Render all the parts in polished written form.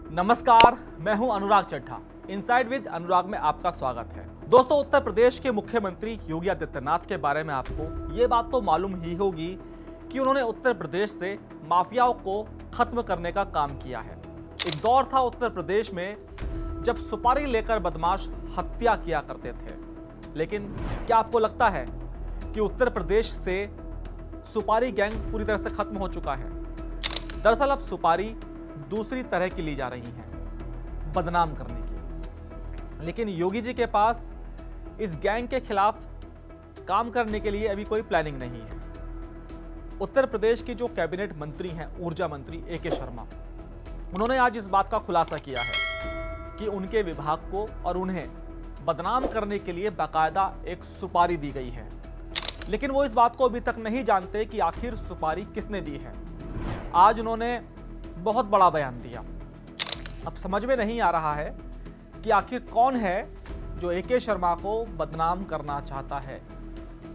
नमस्कार, मैं हूं अनुराग चड्ढा। इनसाइड विद अनुराग में आपका स्वागत है। दोस्तों, उत्तर प्रदेश के मुख्यमंत्री योगी आदित्यनाथ के बारे में आपको ये बात तो मालूम ही होगी कि उन्होंने उत्तर प्रदेश से माफियाओं को खत्म करने का काम किया है। एक दौर था उत्तर प्रदेश में जब सुपारी लेकर बदमाश हत्या किया करते थे, लेकिन क्या आपको लगता है कि उत्तर प्रदेश से सुपारी गैंग पूरी तरह से खत्म हो चुका है? दरअसल अब सुपारी दूसरी तरह की ली जा रही है, बदनाम करने की। लेकिन योगी जी के पास इस गैंग के खिलाफ काम करने के लिए अभी कोई प्लानिंग नहीं है। उत्तर प्रदेश के जो कैबिनेट मंत्री हैं, ऊर्जा मंत्री ए.के. शर्मा, उन्होंने आज इस बात का खुलासा किया है कि उनके विभाग को और उन्हें बदनाम करने के लिए बाकायदा एक सुपारी दी गई है। लेकिन वो इस बात को अभी तक नहीं जानते कि आखिर सुपारी किसने दी है। आज उन्होंने बहुत बड़ा बयान दिया। अब समझ में नहीं आ रहा है कि आखिर कौन है जो ए.के. शर्मा को बदनाम करना चाहता है।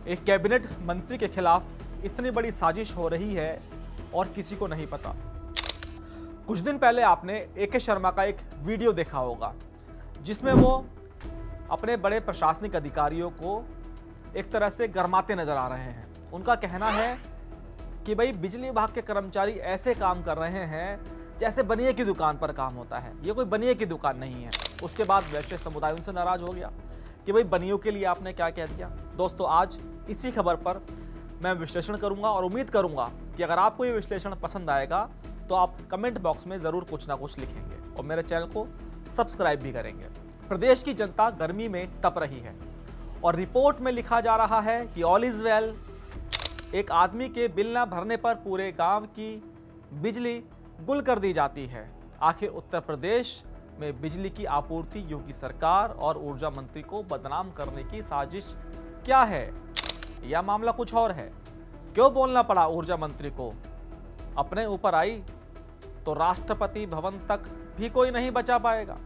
एक कैबिनेट मंत्री के खिलाफ इतनी बड़ी साजिश हो रही है और किसी को नहीं पता। कुछ दिन पहले आपने ए.के. शर्मा का एक वीडियो देखा होगा जिसमें वो अपने बड़े प्रशासनिक अधिकारियों को एक तरह से गरमाते नजर आ रहे हैं। उनका कहना है कि भाई बिजली विभाग के कर्मचारी ऐसे काम कर रहे हैं जैसे बनिए की दुकान पर काम होता है। ये कोई बनिए की दुकान नहीं है। उसके बाद वैश्य समुदाय उनसे नाराज हो गया कि भाई बनियों के लिए आपने क्या कह दिया। दोस्तों, आज इसी खबर पर मैं विश्लेषण करूंगा और उम्मीद करूंगा कि अगर आपको ये विश्लेषण पसंद आएगा तो आप कमेंट बॉक्स में जरूर कुछ ना कुछ लिखेंगे और मेरे चैनल को सब्सक्राइब भी करेंगे। प्रदेश की जनता गर्मी में तप रही है और रिपोर्ट में लिखा जा रहा है कि ऑल इज वेल। एक आदमी के बिल न भरने पर पूरे गांव की बिजली गुल कर दी जाती है। आखिर उत्तर प्रदेश में बिजली की आपूर्ति योगी सरकार और ऊर्जा मंत्री को बदनाम करने की साजिश क्या है, यह मामला कुछ और है। क्यों बोलना पड़ा ऊर्जा मंत्री को? अपने ऊपर आई तो राष्ट्रपति भवन तक भी कोई नहीं बचा पाएगा।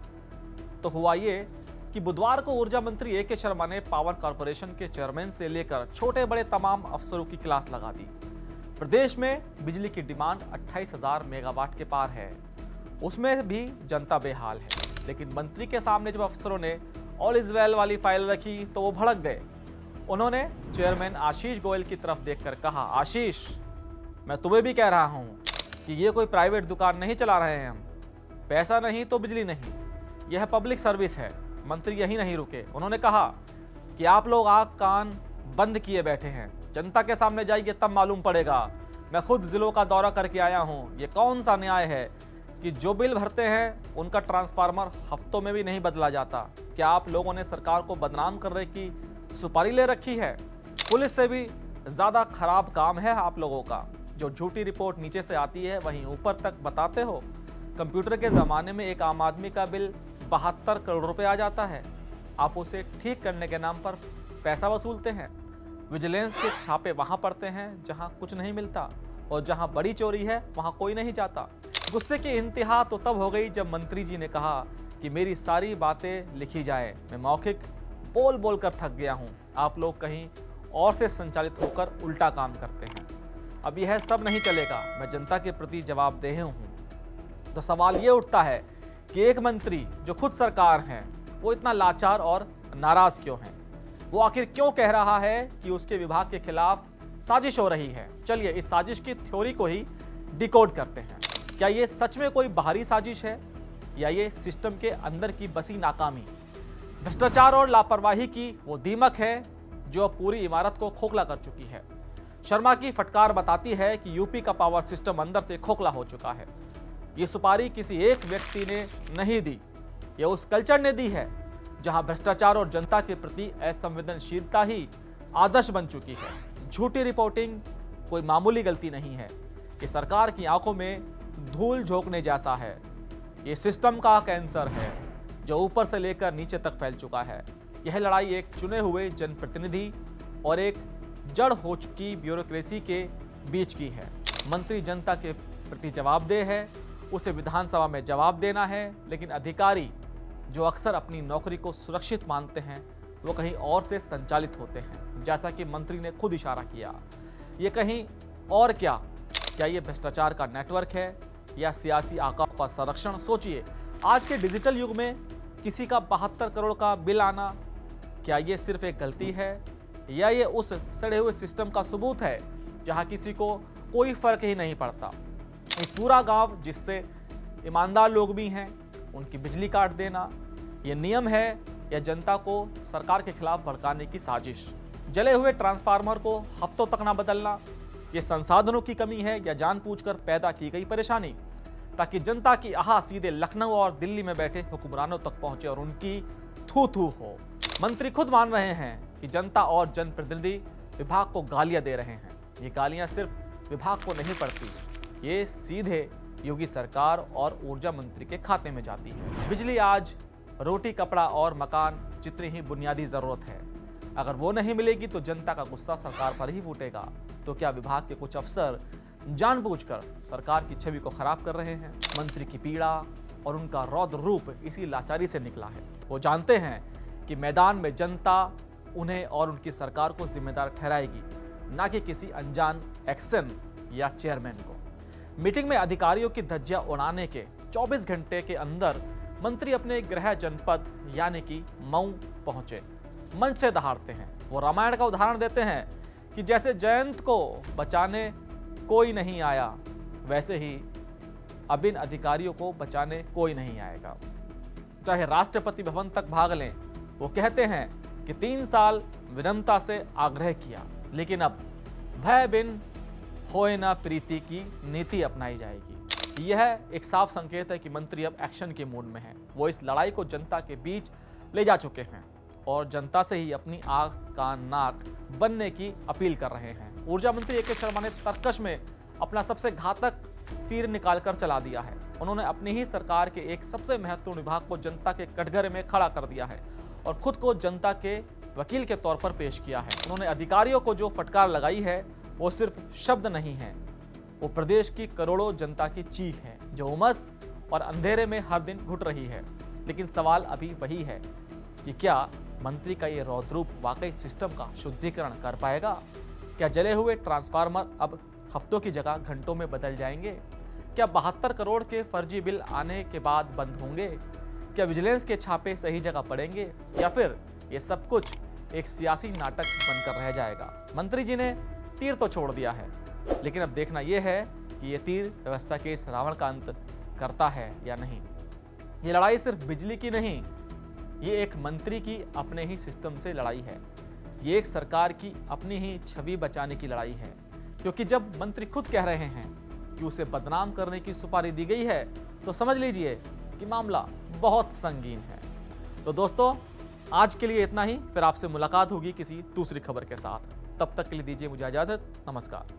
तो हुआ ये कि बुधवार को ऊर्जा मंत्री ए.के. शर्मा ने पावर कॉर्पोरेशन के चेयरमैन से लेकर छोटे बड़े तमाम अफसरों की क्लास लगा दी। प्रदेश में बिजली की डिमांड 28,000 मेगावाट के पार है, उसमें भी जनता बेहाल है। लेकिन मंत्री के सामने जब अफसरों ने ऑल इज वेल वाली फाइल रखी तो वो भड़क गए। उन्होंने चेयरमैन आशीष गोयल की तरफ देखकर कहा, आशीष, मैं तुम्हें भी कह रहा हूं कि ये कोई प्राइवेट दुकान नहीं चला रहे हैं हम। पैसा नहीं तो बिजली नहीं, यह पब्लिक सर्विस है। मंत्री यही नहीं रुके, उन्होंने कहा कि आप लोग आंख कान बंद किए बैठे हैं, जनता के सामने जाइए तब मालूम पड़ेगा। मैं खुद जिलों का दौरा करके आया हूं। ये कौन सा न्याय है कि जो बिल भरते हैं उनका ट्रांसफार्मर हफ्तों में भी नहीं बदला जाता? क्या आप लोगों ने सरकार को बदनाम करने की सुपारी ले रखी है? पुलिस से भी ज्यादा खराब काम है आप लोगों का। जो झूठी रिपोर्ट नीचे से आती है वहीं ऊपर तक बताते हो। कंप्यूटर के जमाने में एक आम आदमी का बिल 72 करोड़ रुपए आ जाता है। आप उसे ठीक करने के नाम पर पैसा वसूलते हैं। विजिलेंस के छापे वहां पड़ते हैं जहां कुछ नहीं मिलता और जहां बड़ी चोरी है वहां कोई नहीं जाता। गुस्से की इंतहा तो तब हो गई जब मंत्री जी ने कहा कि मेरी सारी बातें लिखी जाए। मैं मौखिक बोल बोल कर थक गया हूं। आप लोग कहीं और से संचालित होकर उल्टा काम करते हैं। अब यह सब नहीं चलेगा। मैं जनता के प्रति जवाबदेह हूं। तो सवाल ये उठता है कि एक मंत्री जो खुद सरकार हैं वो इतना लाचार और नाराज क्यों हैं? वो आखिर क्यों कह रहा है कि उसके विभाग के खिलाफ साजिश हो रही है? चलिए इस साजिश की थ्योरी को ही डिकोड करते हैं। क्या ये सच में कोई बाहरी साजिश है या ये सिस्टम के अंदर की बसी नाकामी? भ्रष्टाचार और लापरवाही की वो दीमक है जो पूरी इमारत को खोखला कर चुकी है। शर्मा की फटकार बताती है कि यूपी का पावर सिस्टम अंदर से खोखला हो चुका है। ये सुपारी किसी एक व्यक्ति ने नहीं दी, ये उस कल्चर ने दी है जहां भ्रष्टाचार और जनता के प्रति असंवेदनशीलता ही आदर्श बन चुकी है। झूठी रिपोर्टिंग कोई मामूली गलती नहीं है। ये सरकार की आंखों में धूल झोंकने जैसा है। ये सिस्टम का कैंसर है जो ऊपर से लेकर नीचे तक फैल चुका है। यह लड़ाई एक चुने हुए जनप्रतिनिधि और एक जड़ हो चुकी ब्यूरोक्रेसी के बीच की है। मंत्री जनता के प्रति जवाबदेह है, उसे विधानसभा में जवाब देना है, लेकिन अधिकारी जो अक्सर अपनी नौकरी को सुरक्षित मानते हैं वो कहीं और से संचालित होते हैं। जैसा कि मंत्री ने खुद इशारा किया, ये कहीं और क्या ये भ्रष्टाचार का नेटवर्क है या सियासी आंकड़ों का संरक्षण? सोचिए, आज के डिजिटल युग में किसी का 72 करोड़ का बिल आना, क्या ये सिर्फ एक गलती है या ये उस सड़े हुए सिस्टम का सबूत है जहां किसी को कोई फर्क ही नहीं पड़ता? एक पूरा गांव जिससे ईमानदार लोग भी हैं, उनकी बिजली काट देना, ये नियम है या जनता को सरकार के खिलाफ भड़काने की साजिश? जले हुए ट्रांसफार्मर को हफ्तों तक ना बदलना, ये संसाधनों की कमी है या जानबूझकर पैदा की गई परेशानी, ताकि जनता की आह सीधे लखनऊ और दिल्ली में बैठे हुक्मरानों तक पहुंचे और उनकी थू थू हो? मंत्री खुद मान रहे हैं कि जनता और जनप्रतिनिधि विभाग को गालियां दे रहे हैं। ये गालियां सिर्फ विभाग को नहीं पड़ती, ये सीधे योगी सरकार और ऊर्जा मंत्री के खाते में जाती है। बिजली आज रोटी, कपड़ा और मकान जितनी ही बुनियादी जरूरत है, अगर वो नहीं मिलेगी तो जनता का गुस्सा सरकार पर ही फूटेगा। तो क्या विभाग के कुछ अफसर जानबूझकर सरकार की छवि को खराब कर रहे हैं? मंत्री की पीड़ा और उनका रौद्र रूप इसी लाचारी से निकला है। वो जानते हैं कि मैदान में जनता उन्हें और उनकी सरकार को जिम्मेदार ठहराएगी, ना कि किसी अनजान एक्शन या चेयरमैन को। मीटिंग में अधिकारियों की धज्जियां उड़ाने के 24 घंटे के अंदर मंत्री अपने गृह जनपद यानी कि मऊ पहुंचे। मंच से दहाड़ते हैं। वो रामायण का उदाहरण देते हैं कि जैसे जयंत को बचाने कोई नहीं आया, वैसे ही अब इन अधिकारियों को बचाने कोई नहीं आएगा। चाहे राष्ट्रपति भवन तक भाग लें, वो कहते हैं कि 3 साल विनम्रता से आग्रह किया, लेकिन अब भय बिन होए ना प्रीति की नीति अपनाई जाएगी। यह एक साफ संकेत है कि मंत्री अब एक्शन के मूड में हैं। वो इस लड़ाई को जनता के बीच ले जा चुके हैं और जनता से ही अपनी आंख कान नाक बनने की अपील कर रहे हैं। ऊर्जा मंत्री ए.के. शर्मा ने तर्कश में अपना सबसे घातक तीर निकालकर चला दिया है। उन्होंने अपनी ही सरकार के एक सबसे महत्वपूर्ण विभाग को जनता के कटघरे में खड़ा कर दिया है और खुद को जनता के वकील के तौर पर पेश किया है। उन्होंने अधिकारियों को जो फटकार लगाई है वो सिर्फ शब्द नहीं है, वो प्रदेश की करोड़ों जनता की चीख है जो उमस और अंधेरे में हर दिन घुट रही है। लेकिन सवाल अभी वही है कि क्या मंत्री का ये रौद्रूप वाकई सिस्टम का शुद्धिकरण कर पाएगा? क्या जले हुए ट्रांसफार्मर अब हफ्तों की जगह घंटों में बदल जाएंगे? क्या 72 करोड़ के फर्जी बिल आने के बाद बंद होंगे? क्या विजिलेंस के छापे सही जगह पड़ेंगे या फिर ये सब कुछ एक सियासी नाटक बनकर रह जाएगा? मंत्री जी ने तीर तो छोड़ दिया है, लेकिन अब देखना यह है कि ये तीर व्यवस्था के इस रावण का अंत करता है या नहीं। ये लड़ाई सिर्फ बिजली की नहीं, ये एक मंत्री की अपने ही सिस्टम से लड़ाई है। ये एक सरकार की अपनी ही छवि बचाने की लड़ाई है, क्योंकि जब मंत्री खुद कह रहे हैं कि उसे बदनाम करने की सुपारी दी गई है तो समझ लीजिए कि मामला बहुत संगीन है। तो दोस्तों, आज के लिए इतना ही। फिर आपसे मुलाकात होगी किसी दूसरी खबर के साथ। तब तक के लिए दीजिए मुझे इजाजत। नमस्कार।